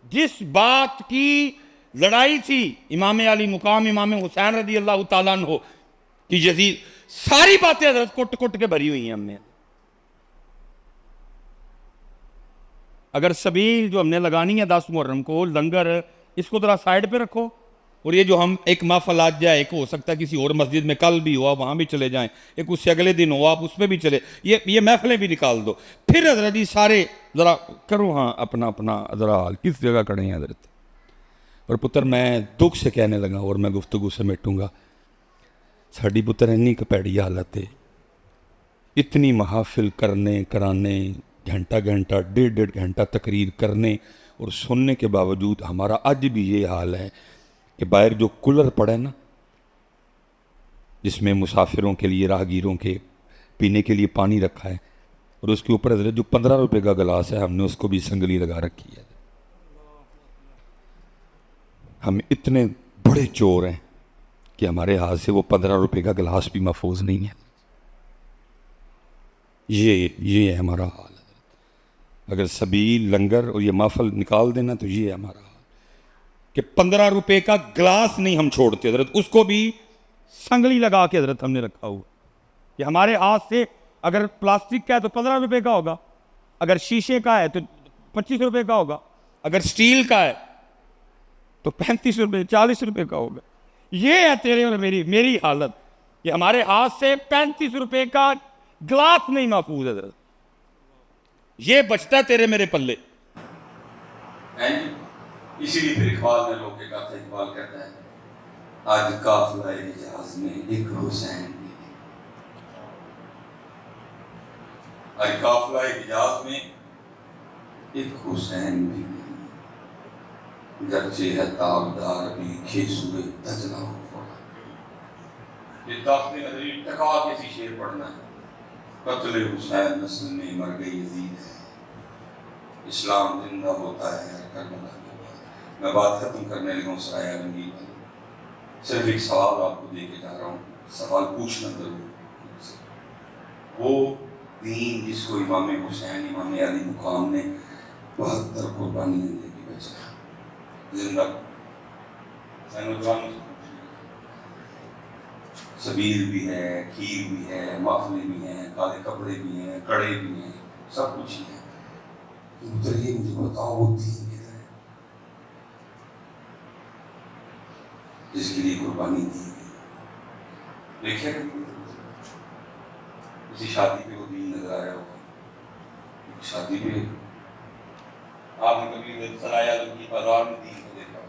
جس بات کی لڑائی تھی امام علی مقام امام حسین رضی اللہ تعالیٰ عنہ کہ یزید، ساری باتیں حضرت کٹ کٹ کے بھری ہوئی ہیں ہم نے. اگر سبیل جو ہم نے لگانی ہے 10 محرم کو، لنگر، اس کو ذرا سائڈ پہ رکھو، اور یہ جو ہم ایک محفل آج جائے، ایک ہو سکتا ہے کسی اور مسجد میں کل بھی ہوا وہاں بھی چلے جائیں، ایک اس سے اگلے دن ہو آپ اس پہ بھی چلے، یہ محفلیں بھی نکال دو. پھر حضرت جی سارے ذرا کرو ہاں اپنا اپنا ذرا حال کس جگہ کھڑے ہیں حضرت. اور پتر میں دکھ سے کہنے لگا اور میں گفتگو سمیٹوں گا، ساڑی پتر انی کپیڑی حالت ہے، اتنی محافل کرنے کرانے، گھنٹہ گھنٹہ 1.5 گھنٹہ تقریر کرنے اور سننے کے باوجود ہمارا آج بھی یہ حال ہے کہ باہر جو کولر پڑے نا، جس میں مسافروں کے لیے، راہگیروں کے پینے کے لیے پانی رکھا ہے، اور اس کے اوپر حضرت جو 15 روپے کا گلاس ہے ہم نے اس کو بھی سنگلی لگا رکھی ہے. ہم اتنے بڑے چور ہیں کہ ہمارے ہاتھ سے وہ 15 روپے کا گلاس بھی محفوظ نہیں ہے. یہ ہے ہمارا حال. اگر سبیل، لنگر اور یہ محفل نکال دینا تو یہ ہے ہمارا حال کہ 15 روپے کا گلاس نہیں ہم چھوڑتے حضرت، اس کو بھی سنگلی لگا کے حضرت ہم نے رکھا ہوا کہ ہمارے ہاتھ سے اگر پلاسٹک کا ہے تو 15 روپے کا ہوگا، اگر شیشے کا ہے تو 25 روپے کا ہوگا، اگر سٹیل کا ہے تو 35 روپے 40 روپے کا ہوگا. یہ ہے تیرے اور میری حالت کہ ہمارے ہاتھ سے 35 روپے کا گلاس نہیں محفوظ ہے حضرت. یہ بچتا ہے تیرے میرے پلے. اسی لیے پھر اقبال نے لوگ کے کہا تھا، اقبال کہتا ہے آج قافلہ حجاز میں ایک حسین بھی، آج قافلہ حجاز میں ایک حسین بھی نہیں، گرچہ ہے تابدار بھی کھیسوئے دجلہ ہو پڑا. یہ داخل عظیم ٹکا کسی شعر پڑھنا ہے. قتل حسین نسل میں مر گئی یزید ہے، اسلام زندہ ہوتا ہے ہر کربلا کے بعد. میں بات ختم کرنے لگا ہوں سرایہ عالمگیر والی. صرف ایک سوال آپ کو دے کے جا رہا ہوں، سوال پوچھنا ضرور. وہ دین جس کو امام حسین امام علی مقام نے 72 قربانیاں دے کے بچایا زندہ. سبیل بھی ہے، کھیر بھی ہے، محفلیں بھی ہیں، کالے کپڑے بھی ہیں، کڑے بھی ہیں، سب کچھ ہی ہے. یہ مجھے بتاؤ وہ دین کدھر ہے جس کے لیے قربانی دی گئی؟ دیکھیں کسی شادی پہ وہ دین نظر آیا ہوگا، شادی پہ آپ نے کبھی سرایہ عالمگیر کی بازار میں دین کو دیکھا؟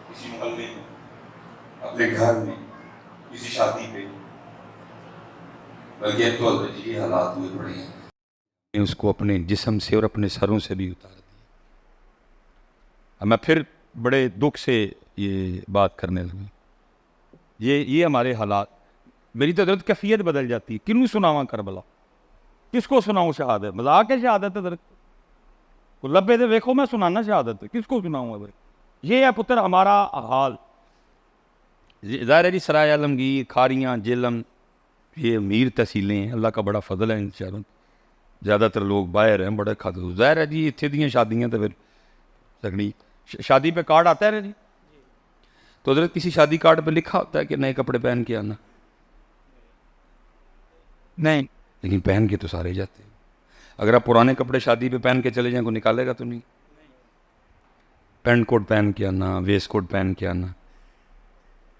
کسی محلے میں، اپنے گھر میں، کسی شادی پہ؟ بلکہ اب تو حضرت یہ حالات ہوئے پڑے ہیں اس کو اپنے جسم سے اور اپنے سروں سے بھی اتار دیا. اب میں پھر بڑے دکھ سے یہ بات کرنے لگا. یہ ہمارے حالات. میری تو حضرت کیفیت بدل جاتی ہے. کنوں سناواں کربلا؟ کس کو سناؤں شہادت؟ مذاق ہے شہادت حضرت؟ کو لبے دے ویکھو میں سنانا شہادت، کس کو سناؤں حضرت؟ یہ ہے پتر ہمارا حال. ظاہر ہے جی سرایہ عالمگیر، کھاریاں، جیلم، یہ امیر تحصیلیں ہیں، اللہ کا بڑا فضل ہے ان شہروں. زیادہ تر لوگ باہر ہیں، بڑے کھاتے. ظاہر ہے جی اتنے دیاں شادیاں تو پھر سگڑی شادی پہ کارڈ آتا ہے نا جی، تو حضرت کسی شادی کارڈ پہ لکھا ہوتا ہے کہ نئے کپڑے پہن کے آنا؟ نہیں، لیکن پہن کے تو سارے جاتے ہیں. اگر آپ پرانے کپڑے شادی پہ پہن کے چلے جائیں کوئی نکالے گا تو نہیں. پینٹ کوٹ پہن کے آنا، ویسٹ کوٹ پہن کے آنا،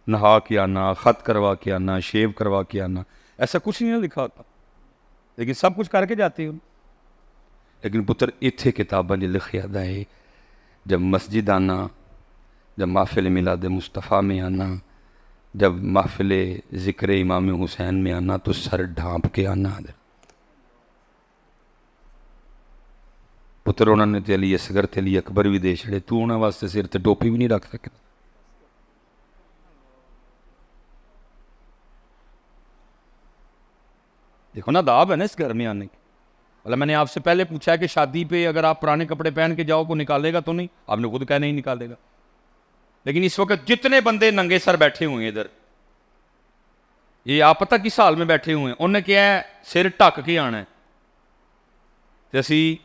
نہا کے آنا، خط کروا کے آنا، شیو کروا کے آنا، ایسا کچھ نہیں لکھا ہوتا، لیکن سب کچھ کر کے جاتے ہو. لیکن پتر اتھے کتاباں جو لکھیا ہے جب مسجد آنا جب محفل میلاد مصطفیٰ میں آنا، جب محفل ذکر امام حسین میں آنا تو سر ڈھانپ کے آنا۔ پتر انہوں نے تے علی اصغر تے علی اکبر بھی دے چھڑے، تو انہوں واسطے سر تے ٹوپی بھی نہیں رکھ سکتا۔ دیکھو نا داب ہے نا اس گھر میں آنے کی۔ اللہ میں نے آپ سے پہلے پوچھا ہے کہ شادی پہ اگر آپ پرانے کپڑے پہن کے جاؤ کو نکالے گا تو نہیں؟ آپ نے خود کہا نہیں نکالے گا۔ لیکن اس وقت جتنے بندے ننگے سر بیٹھے ہوئے ہیں ادھر، یہ آپ پتہ کس حال میں بیٹھے ہوئے ہیں؟ انہوں نے کیا ہے سر ٹک کے آنا ہے تے اسی،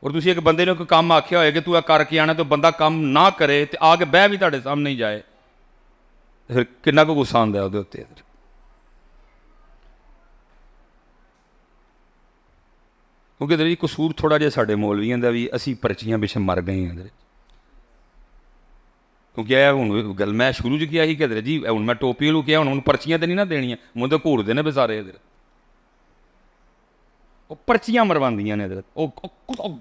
اور تسی ایک بندے نے کوئی کام آکھیا ہوئے کہ تو یہ کر کے آنا تو بندہ کام نہ کرے تے آگے بہ بھی تہاڈے سامنے ہی جائے، پھر کنا کو غصہ آندا ہے اودے اوتے۔ کیونکہ ادھر قصور تھوڑا جہا ساڈے مولویاں دا بھی، اسی پرچیاں پچھے مر گئے ہیں ادھر۔ کیونکہ اے ہن گل میں شروع چ کیا ہی کہ ادھر جی ہن میں ٹوپی والوں کیا ہن پرچیاں تے نہیں نہ دینیاں، مجھے تو گھوڑ نے بسارے ادھر، وہ پرچیاں مرواندیاں نے ادھر، وہ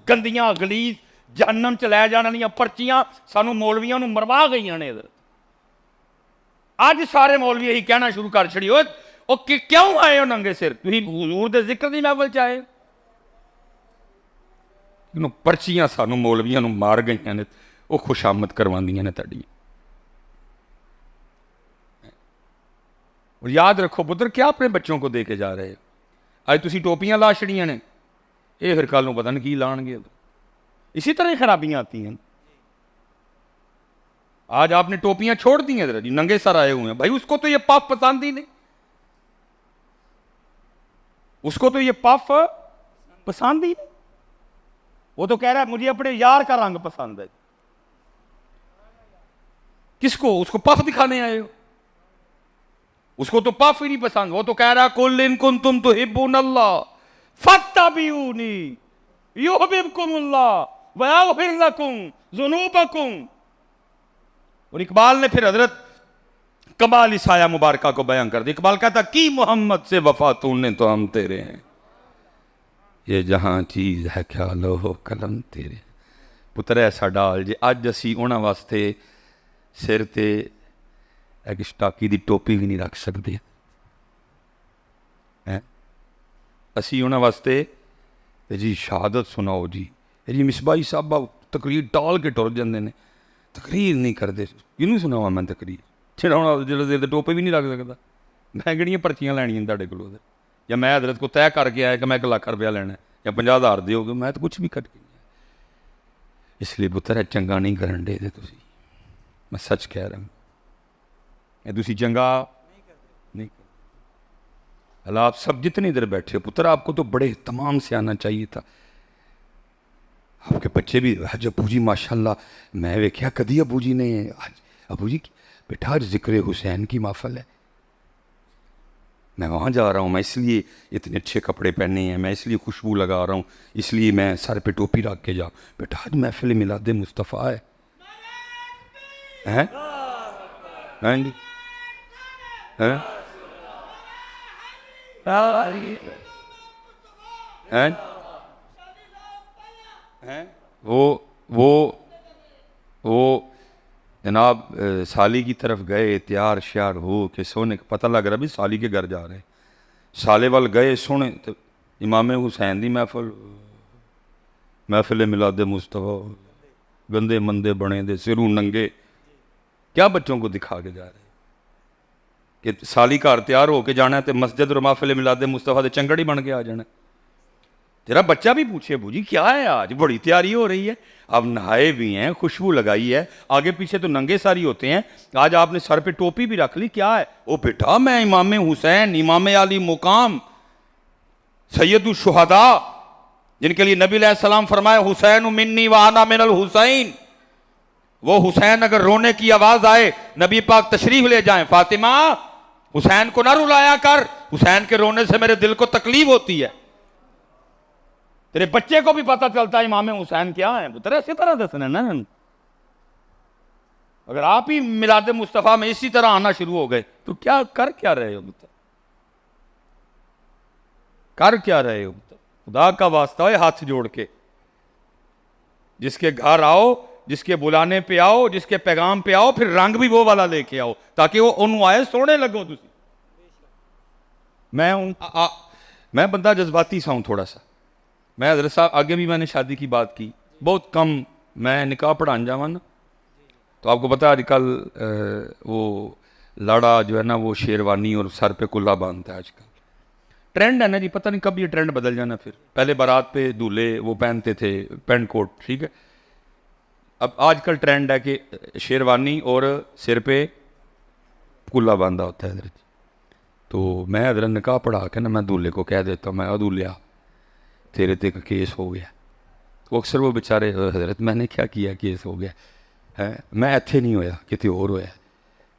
گندیاں غلیظ جہنم چ لے جان والیاں پرچیاں سانو مولویاں نو مروا گئیاں نے ادھر۔ اج سارے مولوی یہی کہنا شروع کر چھڑی او کہ کیوں آئے ہو ننگے سر؟ تسی حضور دے ذکر دی محفل چ آئے؟ پرچیاں سانو مولویاں نو مار گئیاں نے، وہ خوشامد کرواندیاں نے تہاڈی۔ اور یاد رکھو پتر کیا اپنے بچوں کو دے کے جا رہے ہو؟ اج تسی ٹوپیاں لا چھڑیاں نے، یہ پھر کل نو پتہ نہیں کی لان گے۔ اسی طرح ہی خرابیاں آتی ہیں۔ آج آپ نے ٹوپیاں چھوڑ دی ہیں ادھر جی، ننگے سر آئے ہوئے ہیں، بھائی اس کو تو یہ پف پسند ہی نہیں، اس کو تو یہ پف پسند ہی نہیں، وہ تو کہہ رہا ہے مجھے اپنے یار کا رنگ پسند ہے۔ کس کو؟ اس کو پف دکھانے آئے ہو؟ اس کو تو پف ہی نہیں پسند، وہ تو کہہ رہا قل ان کنتم تحبون اللہ فاتبعونی یحببکم اللہ ویغفر لکم ذنوبکم۔ اور اقبال نے پھر حضرت کمال سایہ مبارکہ کو بیان کر دیا۔ اقبال کہتا کی محمد سے وفا تو نے تو ہم تیرے ہیں، یہ جہاں چیز ہے کیا لوح قلم تیرے۔ پتر ایسا ڈال جے اج اسی انہاں واسطے سر تے ایک سٹاکی دی ٹوپی بھی نہیں رکھ سکتے، اسی انہاں واسطے جی شہادت سناؤ جی، جی مصباحی صاحب تقریر ٹال کے ٹر جاندے نے، تقریر نہیں کرتے، کیوں سناواں میں تقریر؟ جڑا ٹوپے بھی نہیں رکھ سکتا، میں کہڑیاں پرچیاں لینیاں تہاڈے کولوں؟ یا میں حضرت کو طے کر کے آیا کہ میں 1 لاکھ روپیہ لینا ہے یا 50,000 دیو گے، میں تو کچھ بھی کر کے نہیں آیا۔ اس لیے پتر ہے چنگا نہیں کرن دے تسی، میں سچ کہہ رہا ہوں، تسی چنگا نہیں کر۔ اللہ آپ سب جتنے ادھر بیٹھے ہو پتر، آپ کو تو بڑے اہتمام سے آنا چاہیے تھا۔ آپ کے بچے بھی حج ابو جی ماشاءاللہ، میں ویکھیا کدی ابو جی نے ابو جی بیٹا آج ذکر حسین کی محفل ہے، میں وہاں جا رہا ہوں، میں اس لیے اتنے اچھے کپڑے پہنے ہیں، میں اس لیے خوشبو لگا رہا ہوں، اس لیے میں سر پہ ٹوپی رکھ کے جاؤں۔ بیٹا آج محفل میلاد مصطفیٰ ہے، ہاں جی وہ جناب سالی کی طرف گئے، تیار شیار ہو کے سونے کا پتہ لگ رہا بھی سالی کے گھر جا رہے ہیں، سالے وال گئے سونے تو امام حسین دی محفل میلاد مصطفیٰ، گندے مندے بنے دے سروں ننگے، کیا بچوں کو دکھا کے جا رہے کہ سالی گھر تیار ہو کے جانا ہے تو مسجد اور محفل میلاد مصطفیٰ دے چنگڑ ہی بن کے آ جانا ہے۔ تیرا بچہ بھی پوچھے ابو جی کیا ہے آج بڑی تیاری ہو رہی ہے، اب نہائے بھی ہیں، خوشبو لگائی ہے، آگے پیچھے تو ننگے ساری ہوتے ہیں، آج آپ نے سر پہ ٹوپی بھی رکھ لی، کیا ہے؟ او بیٹا میں امام حسین، امام علی مقام، سید الشہداء، جن کے لیے نبی علیہ السلام فرمایا حسین منی وانا من الحسین، وہ حسین اگر رونے کی آواز آئے نبی پاک تشریف لے جائیں، فاطمہ حسین کو نہ رلایا کر، حسین کے رونے سے میرے دل کو تکلیف ہوتی ہے۔ تیرے بچے کو بھی پتہ چلتا ہے امام حسین کیا ہے، پتر اسی طرح دسنا نا۔ اگر آپ ہی میلاد مصطفیٰ میں اسی طرح آنا شروع ہو گئے تو کیا کر کیا رہے ہو پتر؟ کر کیا رہے ہو پتر؟ خدا کا واسطہ ہے ہاتھ جوڑ کے، جس کے گھر آؤ جس کے بلانے پہ آؤ, جس کے پیغام پہ آؤ, پھر رنگ بھی وہ والا لے کے آؤ تاکہ وہ انہوں آئے سونے لگو. تسی میں بندہ جذباتی سا ہوں تھوڑا سا. میں حضرت صاحب آگے بھی میں نے شادی کی بات کی, بہت کم میں نکاح پڑھان جاواں نا, تو آپ کو پتا آج کل وہ لاڑا جو ہے نا وہ شیروانی اور سر پہ کلا باندھتا ہے. آج کل ٹرینڈ ہے نا جی, پتہ نہیں کب یہ ٹرینڈ بدل جانا. پھر پہلے بارات پہ دولہے وہ پہنتے تھے پینٹ کوٹ, ٹھیک ہے. اب آج کل ٹرینڈ ہے کہ شیروانی اور سر پہ کلا باندھا ہوتا ہے حضرت. تو میں حضرت نکاح پڑھا کے نا میں دولہے کو کہہ دیتا ہوں, میں دولہا تیرے تے کا کیس ہو گیا. وہ اکثر وہ بیچارے, حضرت میں نے کیا کیا کیس ہو گیا ہے, میں ایتھے نہیں ہویا کتے اور ہویا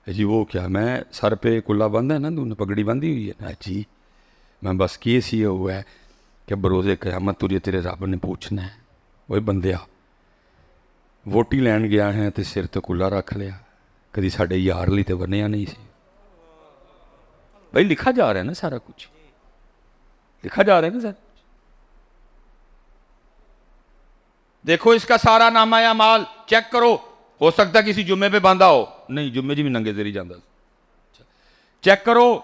جی. وہ کیا, میں سر پہ کلا باندھا ہے نا, تو نے پگڑی باندھی ہوئی ہے نا جی. میں بس کیس یہ ہوا ہے کہ بروزے قیامت تجھے تیرے رب نے پوچھنا ہے. وہی بندیا ووٹی لین گیا ہے تو سر تو کلا رکھ لیا, کدی ساڈے یار لی تو بنیا نہیں سی. بھائی لکھا جا رہا ہے نا سارا کچھ, لکھا جا رہا ہے نا سر. دیکھو اس کا سارا نامہ اعمال چیک کرو, ہو سکتا ہے کسی جمعے پہ باندھا ہو, نہیں جمعے جی بھی ننگے زیری جاندہ. چیک کرو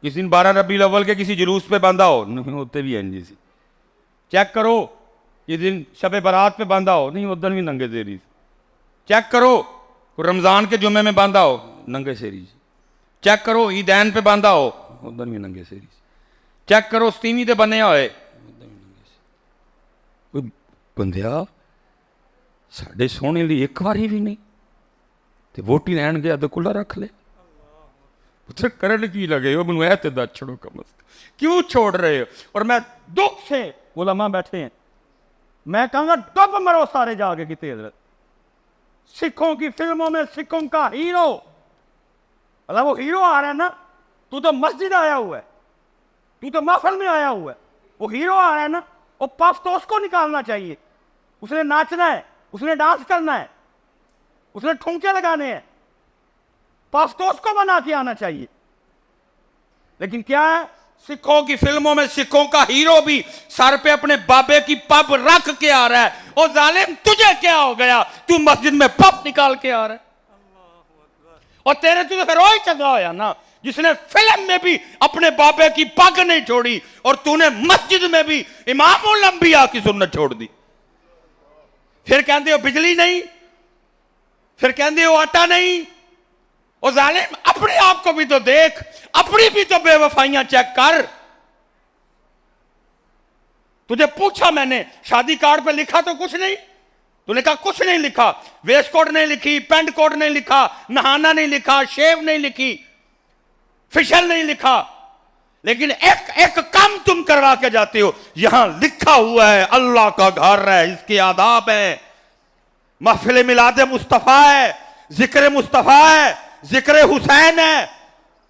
کسی دن 12 ربیع الاول کے کسی جلوس پہ باندھا ہو, نہیں ہوتے بھی ہیں جی سی. چیک کرو کسی دن شب برات پہ باندھا ہو, نہیں ادھر بھی ننگے زیری. چیک کرو رمضان کے جمعے میں باندھا ہو, ننگے سیری. چیک کرو عیدین پہ باندھا ہو, ادھر بھی ننگے سیری. چیک کرو ستیویں تے بنیا ہوئے, ادھر بھی ننگے سیری. بندیا ساڈے سونے لی ایک باری بھی نہیں تے ووٹی لین گیا تو کلا رکھ لے. پتر کرن کی لگے ہو, منو ایتے دا چھڑو کم از کم, کیوں چھوڑ رہے ہو. اور میں دکھ سے علماء بیٹھے ہیں, میں کہوں گا ڈب مرو سارے جا کے کتے. حضرت سکھوں کی فلموں میں سکھوں کا ہیرو, اللہ وہ ہیرو آ رہا ہے نا, تو مسجد آیا ہوا ہے, تو محفل میں آیا ہوا ہے, وہ ہیرو آ رہا ہے نا, وہ پف تو اس کو نکالنا چاہیے. اس نے ناچنا ہے, اس نے ڈانس کرنا ہے, اس نے ٹھونکے لگانے ہیں, پف تو اس کو بنا کے آنا چاہیے. لیکن کیا ہے, سکھوں کی فلموں میں سکھوں کا ہیرو بھی سر پہ اپنے بابے کی پب رکھ کے آ رہا ہے. اور ظالم تجھے کیا ہو گیا, تو مسجد میں پب نکال کے آ رہا ہے. اور تیرے تو پھر وہی چنگا ہویا نا جس نے فلم میں بھی اپنے بابے کی پگ نہیں چھوڑی, اور تو نے مسجد میں بھی امام الانبیاء کی سنت چھوڑ دی. پھر کہندے ہو بجلی نہیں, پھر کہندے ہو آٹا نہیں. اور ظالم اپنے آپ کو بھی تو دیکھ, اپنی بھی تو بے وفائیاں چیک کر. تجھے پوچھا میں نے شادی کارڈ پہ لکھا تو کچھ نہیں, تو نے کہا کچھ نہیں لکھا, ویسٹ کوٹ نہیں لکھی, پینٹ کوٹ نہیں لکھا, نہانا نہیں لکھا, شیو نہیں لکھی, فیشل نہیں لکھا. لیکن ایک کام تم کروا کے جاتے ہو, یہاں لکھا ہوا ہے اللہ کا گھر ہے, اس کے آداب ہے, محفل میلاد مصطفیٰ ہے, ذکر مصطفیٰ ہے, ذکر حسین ہے,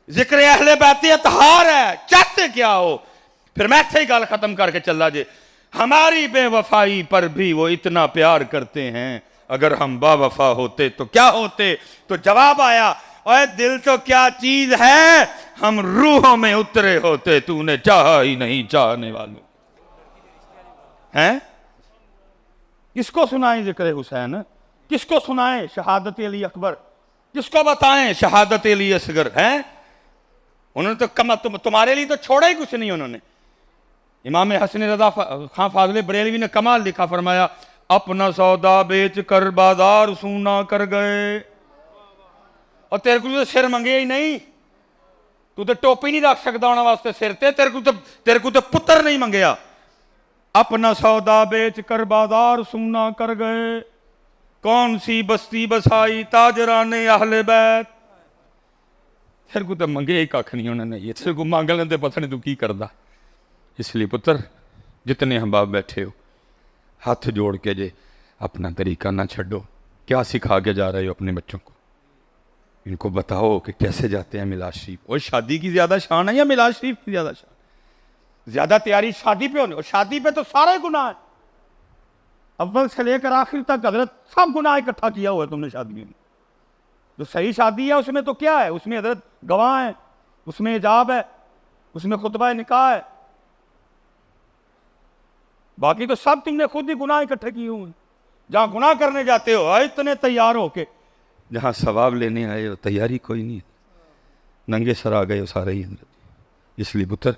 ذکر اہل بیت اطہار ہے. چاہتے کیا ہو؟ پھر میں ہی گال ختم کر کے چلا جے, ہماری بے وفائی پر بھی وہ اتنا پیار کرتے ہیں, اگر ہم با وفا ہوتے تو کیا ہوتے. تو جواب آیا, اے دل تو کیا چیز ہے, ہم روحوں میں اترے ہوتے, تو نے چاہا ہی نہیں چاہنے والوں. ہیں کس کو سنائیں ذکر حسین, کس کو سنائیں شہادت علی اکبر, کس کو بتائیں شہادت علی اصغر. ہیں انہوں نے تو تمہارے لیے تو چھوڑا ہی کچھ نہیں. انہوں نے امام حسن رضا خان فاضل بریلوی نے کمال لکھا, فرمایا اپنا سودا بیچ کر بازار سونا کر گئے. اور تیرے کو تو سر منگے ہی نہیں, تو ٹوپی نہیں رکھ سکتا انہوں واسطے سر تے, تیرے کو تو پتر نہیں منگیا. اپنا سودا بیچ کر بازار سونا کر گئے, کون سی بستی بسائی تاجران اہل بیت. تیرے کو تو منگے ہی کھ نہیں انہوں نے, یہ تیرے کو مانگ لیں پتہ نہیں تو کی کردا. اس لیے پتر جتنے ہم باپ بیٹھے ہو, ہاتھ جوڑ کے جے اپنا طریقہ نہ چھڈو. کیا سکھا کے جا رہے ہو اپنے بچوں کو, ان کو بتاؤ کہ کیسے جاتے ہیں میلاد شریف. اور شادی کی زیادہ شان ہے یا میلاد شریف کی زیادہ شان؟ زیادہ تیاری شادی پہ ہونی, اور شادی پہ تو سارے گناہ ہیں, اول سے لے کر آخر تک. حضرت سب گناہ اکٹھا کیا ہوا ہے تم نے شادی میں. جو صحیح شادی ہے اس میں تو کیا ہے, اس میں حضرت گواہ ہیں, اس میں حجاب ہے, اس میں خطبہ نکاح ہے, باقی تو سب تم نے خود ہی گناہ اکٹھے کیے ہوئے. جہاں گناہ کرنے جاتے ہو اتنے تیار ہو کے، جہاں ثواب لینے آئے ہو تیاری کوئی نہیں، ننگے سر آ گئے ہو سارے ہی حضرت۔ اس لیے پتر